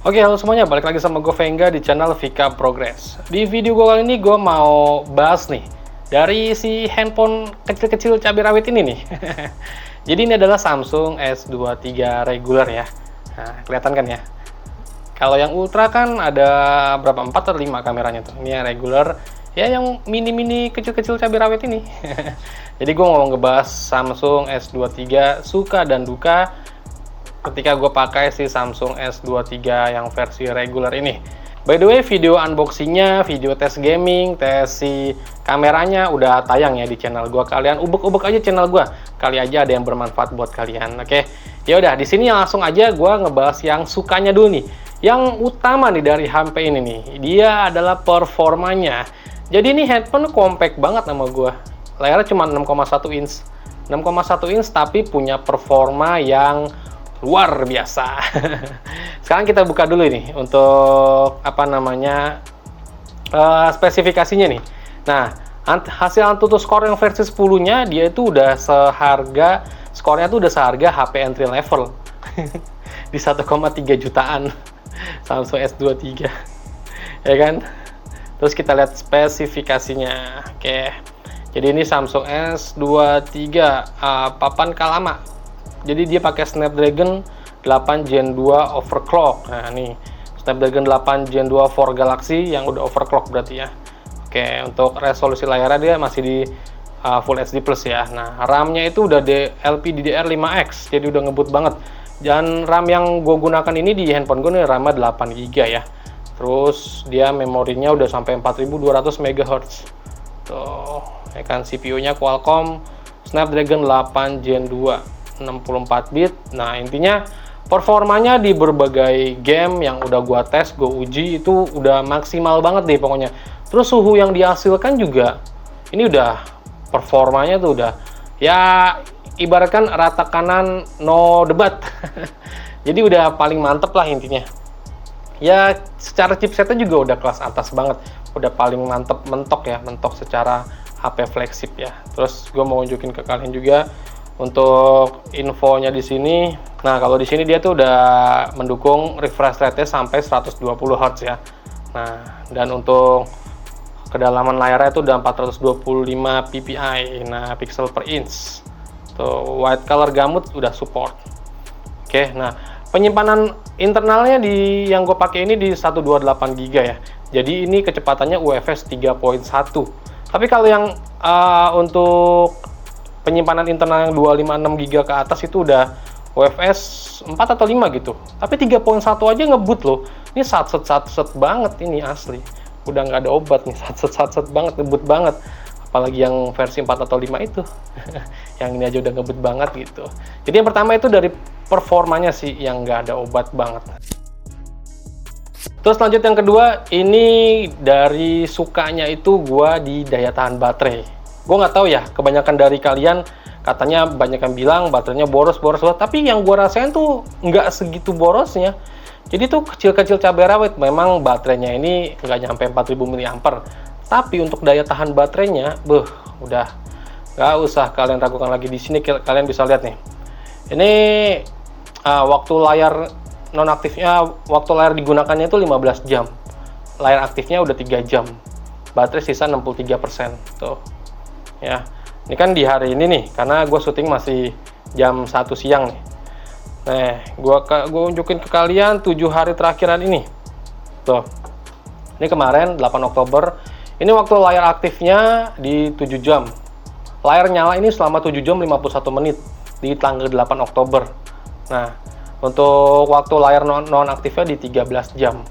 Oke, halo semuanya, balik lagi sama gue Vengga di channel Vika Progress. Di video gue kali ini gue mau bahas nih dari si handphone kecil-kecil cabai rawit ini nih. Jadi ini adalah Samsung S23 regular ya. Nah, kelihatan kan ya? Kalau yang ultra kan ada berapa? 4 atau 5 kameranya tuh. Ini yang regular, ya yang mini-mini kecil-kecil cabai rawit ini. Jadi gue mau ngebahas Samsung S23 suka dan duka ketika gue pakai si Samsung S23 yang versi regular ini. By the way, video unboxingnya, video tes gaming, tes si kameranya udah tayang ya di channel gue. Kalian ubek-ubek aja channel gue, kali aja ada yang bermanfaat buat kalian. Oke, ya udah di sini langsung aja gue ngebahas yang sukanya dulu nih. Yang utama nih dari HP ini nih, dia adalah performanya. Jadi ini handphone compact banget sama gue. Layarnya cuma 6,1 inch. 6,1 inch tapi punya performa yang luar biasa. Sekarang kita buka dulu ini untuk apa namanya spesifikasinya nih. Nah, hasil AnTuTu Score yang versi 10-nya dia itu udah seharga, skornya tuh udah seharga HP entry level di 1,3 jutaan Samsung S23 ya kan. Terus kita lihat spesifikasinya. Oke, jadi ini Samsung S23 papan Kalama. Jadi dia pakai Snapdragon 8 Gen 2 overclock. Nah, nih Snapdragon 8 Gen 2 for Galaxy yang udah overclock berarti ya. Oke, untuk resolusi layarnya dia masih di Full HD Plus ya. Nah, RAM-nya itu udah LPDDR5X, jadi udah ngebut banget. Dan RAM yang gue gunakan ini di handphone gue nih RAM-nya 8 GB ya. Terus dia memorinya udah sampai 4200 MHz. Tuh, ya kan, CPU-nya Qualcomm Snapdragon 8 Gen 2. 64 bit. Nah, intinya performanya di berbagai game yang udah gua tes, gua uji itu udah maksimal banget deh pokoknya. Terus suhu yang dihasilkan juga ini udah performanya tuh udah ya ibaratkan rata kanan no debat. Jadi udah paling mantep lah intinya. Ya secara chipsetnya juga udah kelas atas banget, udah paling mantep, mentok ya, mentok secara HP flagship ya. Terus gue mau nunjukin ke kalian juga untuk infonya di sini. Nah, kalau di sini dia tuh udah mendukung refresh rate-nya sampai 120 Hz ya. Nah, dan untuk kedalaman layarnya itu udah 425 ppi. Nah, pixel per inch. Tuh, white color gamut udah support. Oke, nah penyimpanan internalnya di yang gue pakai ini di 128 GB ya. Jadi ini kecepatannya UFS 3.1. Tapi kalau yang untuk penyimpanan internal yang 256 GB ke atas itu udah UFS 4 atau 5 gitu. Tapi 3.1 aja ngebut loh. Ini satset banget ini asli. Udah nggak ada obat nih, satset banget, ngebut banget. Apalagi yang versi 4 atau 5 itu. Yang ini aja udah ngebut banget gitu. Jadi yang pertama itu dari performanya sih yang nggak ada obat banget. Terus lanjut yang kedua, ini dari sukanya itu gua di daya tahan baterai. Gue nggak tahu ya, kebanyakan dari kalian katanya banyak yang bilang baterainya boros banget, tapi yang gue rasain tuh nggak segitu borosnya. Jadi tuh kecil-kecil cabai rawit, memang baterainya ini nggak nyampe 4000 mAh, tapi untuk daya tahan baterainya, udah nggak usah kalian ragukan lagi. Di sini kalian bisa lihat nih, ini waktu layar nonaktifnya, waktu layar digunakannya itu 15 jam, layar aktifnya udah 3 jam, baterai sisa 63% tuh. Ya, ini kan di hari ini nih, karena gue syuting masih jam 1 siang nih. Nah, gue unjukin ke kalian 7 hari terakhiran ini. Tuh, ini kemarin 8 Oktober. Ini waktu layar aktifnya di 7 jam. Layar nyala ini selama 7 jam 51 menit di tanggal 8 Oktober. Nah, untuk waktu layar non aktifnya di 13 jam.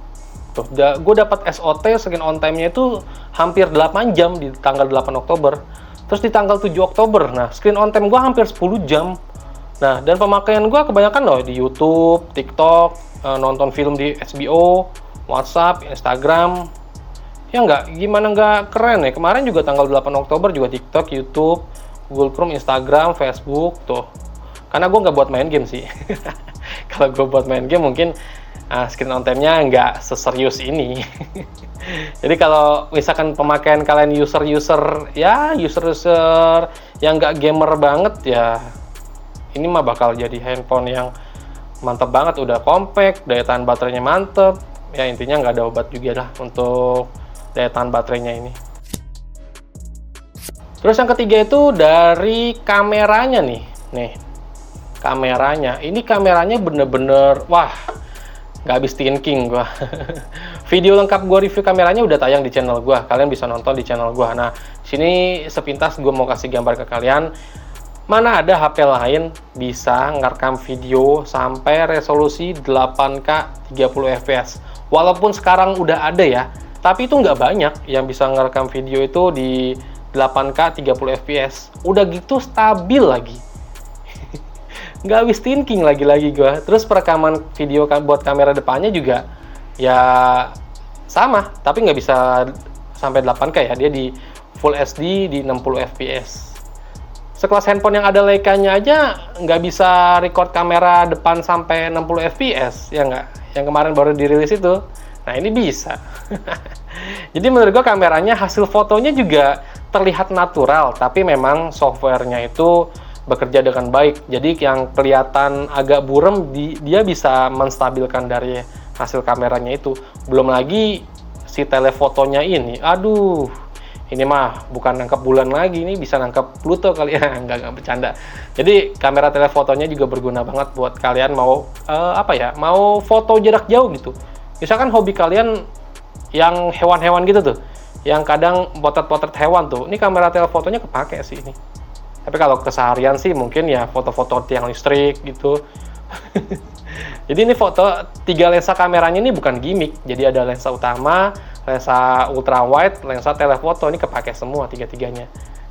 Tuh, gue dapat SOT screen on time-nya itu hampir 8 jam di tanggal 8 Oktober. Terus di tanggal 7 Oktober, nah screen on time gue hampir 10 jam. Nah, dan pemakaian gue kebanyakan loh di YouTube, TikTok, nonton film di HBO, WhatsApp, Instagram. Ya gimana nggak keren ya. Kemarin juga tanggal 8 Oktober juga TikTok, YouTube, Google Chrome, Instagram, Facebook, tuh. Karena gue nggak buat main game sih. Kalau gue buat main game mungkin screen on time-nya nggak seserius ini. Jadi kalau misalkan pemakaian kalian user yang nggak gamer banget ya, ini mah bakal jadi handphone yang mantep banget, udah compact, daya tahan baterainya mantep. Ya intinya nggak ada obat juga lah untuk daya tahan baterainya ini. Terus yang ketiga itu dari kameranya nih. Nih, kameranya. Ini kameranya bener-bener, wah, nggak habis thinking gua. Video lengkap gua review kameranya udah tayang di channel gua. Kalian bisa nonton di channel gua. Nah, sini sepintas gua mau kasih gambar ke kalian. Mana ada HP lain bisa ngerekam video sampai resolusi 8K 30 fps. Walaupun sekarang udah ada ya, tapi itu nggak banyak yang bisa ngerekam video itu di 8K 30 fps. Udah gitu stabil lagi. Nggak habis thinking lagi-lagi gua. Terus perekaman video buat kamera depannya juga ya sama, tapi nggak bisa sampai 8K ya. Dia di Full HD di 60 fps. Sekelas handphone yang ada Leica-nya aja nggak bisa record kamera depan sampai 60 fps, ya nggak? Yang kemarin baru dirilis itu. Nah, ini bisa. Jadi menurut gue kameranya, hasil fotonya juga terlihat natural, tapi memang softwarenya itu bekerja dengan baik. Jadi yang kelihatan agak burem, dia bisa menstabilkan dari hasil kameranya itu. Belum lagi si telefotonya ini, aduh, ini mah bukan nangkep bulan lagi, ini bisa nangkep Pluto kali ya. Nggak bercanda. Jadi kamera telefotonya juga berguna banget buat kalian mau mau foto jarak jauh gitu. Misalkan hobi kalian yang hewan-hewan gitu tuh, yang kadang potret-potret hewan tuh, ini kamera telefotonya kepake sih ini. Tapi kalau keseharian sih mungkin ya foto-foto tiang listrik gitu. Jadi ini foto 3 lensa kameranya ini bukan gimmick. Jadi ada lensa utama, lensa ultra wide, lensa telefoto, ini kepake semua tiga-tiganya.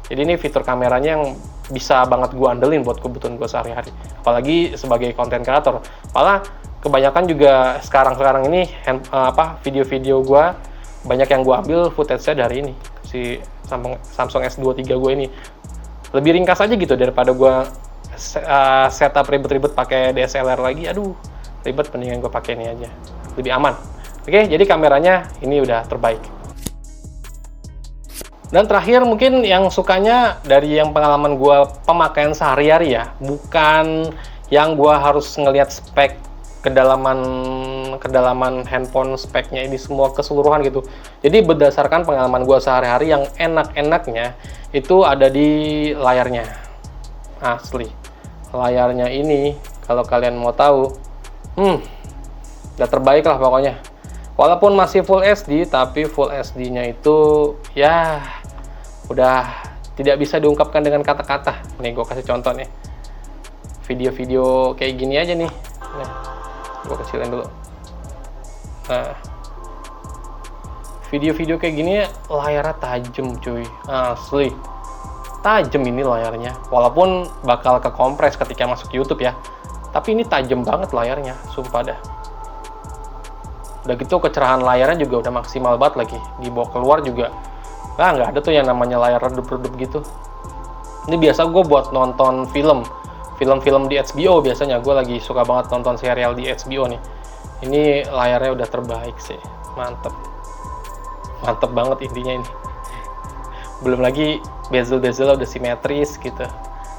Jadi ini fitur kameranya yang bisa banget gue andelin buat kebutuhan gue sehari-hari. Apalagi sebagai konten kreator. Malah kebanyakan juga sekarang ini video-video gue banyak yang gue ambil footage-nya dari ini, si Samsung S23 gue ini. Lebih ringkas aja gitu daripada gue setup ribet-ribet pakai DSLR lagi. Aduh, ribet, mendingan gue pakai ini aja, lebih aman. Oke, jadi kameranya ini udah terbaik. Dan terakhir mungkin yang sukanya dari yang pengalaman gue pemakaian sehari-hari ya, bukan yang gue harus ngelihat spek kedalaman handphone, speknya ini semua keseluruhan gitu. Jadi berdasarkan pengalaman gue sehari-hari, yang enak-enaknya itu ada di layarnya. Asli, layarnya ini kalau kalian mau tahu, udah terbaik lah pokoknya. Walaupun masih Full HD, tapi Full HD-nya itu ya udah tidak bisa diungkapkan dengan kata-kata. Nih gue kasih contoh nih, video-video kayak gini aja nih. Nah, gue kecilin dulu. Nah, video-video kayak gini layarnya tajam cuy, asli tajam ini layarnya. Walaupun bakal kekompres ketika masuk YouTube ya, tapi ini tajam banget layarnya, sumpah dah. Udah gitu kecerahan layarnya juga udah maksimal banget lagi. Dibawa keluar juga nggak ada tuh yang namanya layar redup-redup gitu. Ini biasa gue buat nonton film-film di HBO. Biasanya gue lagi suka banget nonton serial di HBO nih. Ini layarnya udah terbaik sih, mantep banget intinya ini. Belum lagi bezel-bezel udah simetris gitu.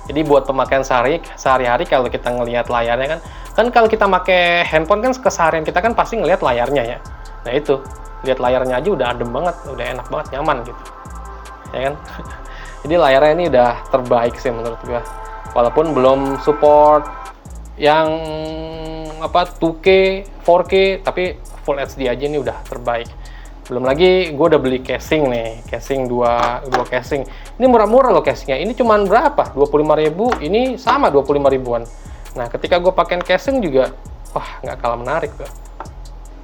Jadi buat pemakaian sehari-hari kalau kita ngelihat layarnya kan kalau kita pakai handphone kan keseharian kita kan pasti ngelihat layarnya ya. Nah itu, lihat layarnya aja udah adem banget, udah enak banget, nyaman gitu. Ya kan? Jadi layarnya ini udah terbaik sih menurut gua. Walaupun belum support yang 2K, 4K, tapi Full HD aja ini udah terbaik. Belum lagi gue udah beli casing nih, casing dua casing. Ini murah-murah loh casingnya. Ini cuman berapa? 25.000. Ini sama 25 ribuan. Nah, ketika gue pakein casing juga, wah nggak kalah menarik tuh.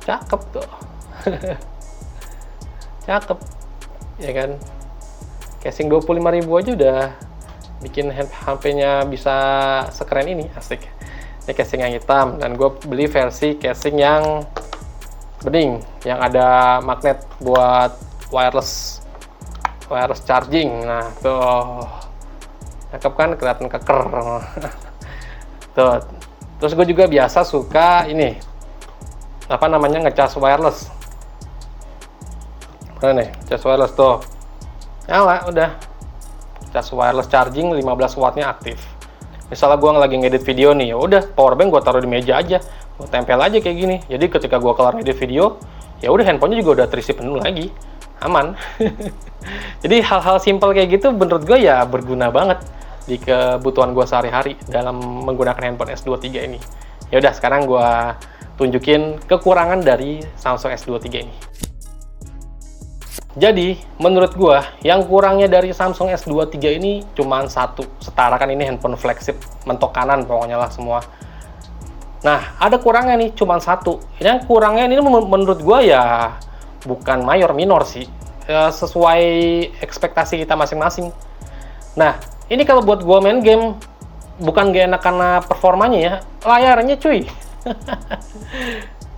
Cakep tuh. Cakep. Ya kan? Casing 25.000 aja udah bikin HP-nya bisa sekeren ini, asik. Ini casing yang hitam, dan gue beli versi casing yang bening, yang ada magnet buat wireless charging. Nah tuh, cakep kan, kelihatan keker. Tuh. Terus gue juga biasa suka ini, ngecas wireless. Mana nih, cas wireless tuh, nyala udah. Cas wireless charging 15 wattnya aktif. Misalnya gue lagi ngedit video nih, ya udah powerbank gue taruh di meja aja, gue tempel aja kayak gini. Jadi ketika gue kelar ngedit video, ya udah handphonenya juga udah terisi penuh lagi, aman. Jadi hal-hal simpel kayak gitu menurut gue ya berguna banget di kebutuhan gue sehari-hari dalam menggunakan handphone S23 ini. Ya udah, sekarang gue tunjukin kekurangan dari Samsung S23 ini. Jadi, menurut gua, yang kurangnya dari Samsung S23 ini cuma satu. Setara kan ini handphone flagship, mentok kanan pokoknya lah semua. Nah, ada kurangnya nih, cuma satu. Yang kurangnya ini menurut gua ya bukan mayor, minor sih. Ya, sesuai ekspektasi kita masing-masing. Nah, ini kalau buat gua main game, bukan gak enak karena performanya ya, layarnya cuy.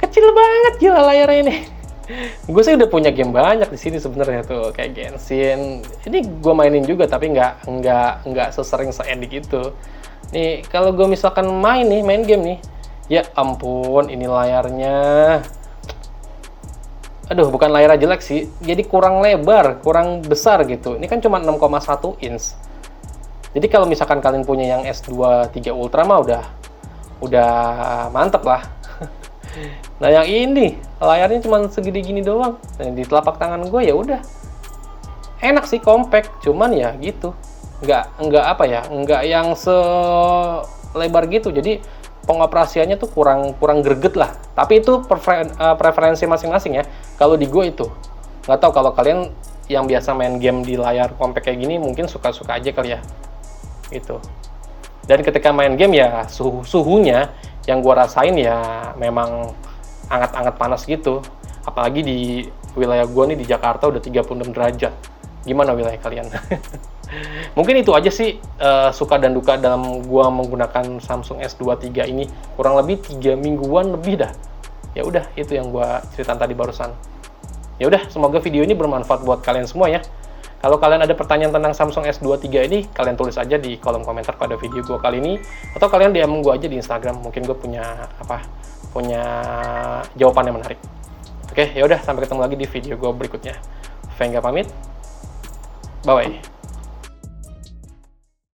Kecil banget gila layarnya ini. Gue sih udah punya game banyak di sini sebenarnya tuh, kayak Genshin. Ini gue mainin juga tapi nggak sesering se-edik itu. Nih kalau gue misalkan main game nih, ya ampun ini layarnya. Aduh, bukan layarnya jelek sih, jadi kurang lebar, kurang besar gitu. Ini kan cuma 6,1 inch. Jadi kalau misalkan kalian punya yang S23 Ultra mah udah mantep lah. Nah yang ini layarnya cuma segede gini doang. Nah, di telapak tangan gue ya udah enak sih, compact, cuman ya gitu, nggak apa ya, nggak yang selebar gitu. Jadi pengoperasiannya tuh kurang greget lah. Tapi itu preferensi masing-masing ya. Kalau di gue itu nggak tahu, kalau kalian yang biasa main game di layar compact kayak gini mungkin suka-suka aja kali ya gitu. Dan ketika main game ya suhunya yang gue rasain ya memang hangat-hangat panas gitu. Apalagi di wilayah gue nih di Jakarta udah 36 derajat. Gimana wilayah kalian? Mungkin itu aja sih suka dan duka dalam gue menggunakan Samsung S23 ini. Kurang lebih 3 mingguan lebih dah. Ya udah, itu yang gue ceritain tadi barusan. Ya udah, semoga video ini bermanfaat buat kalian semua ya. Kalau kalian ada pertanyaan tentang Samsung S23 ini, kalian tulis aja di kolom komentar pada video gue kali ini, atau kalian DM gue aja di Instagram. Mungkin gue punya jawaban yang menarik. Oke, ya udah, sampai ketemu lagi di video gue berikutnya. Vengga pamit. Bye bye.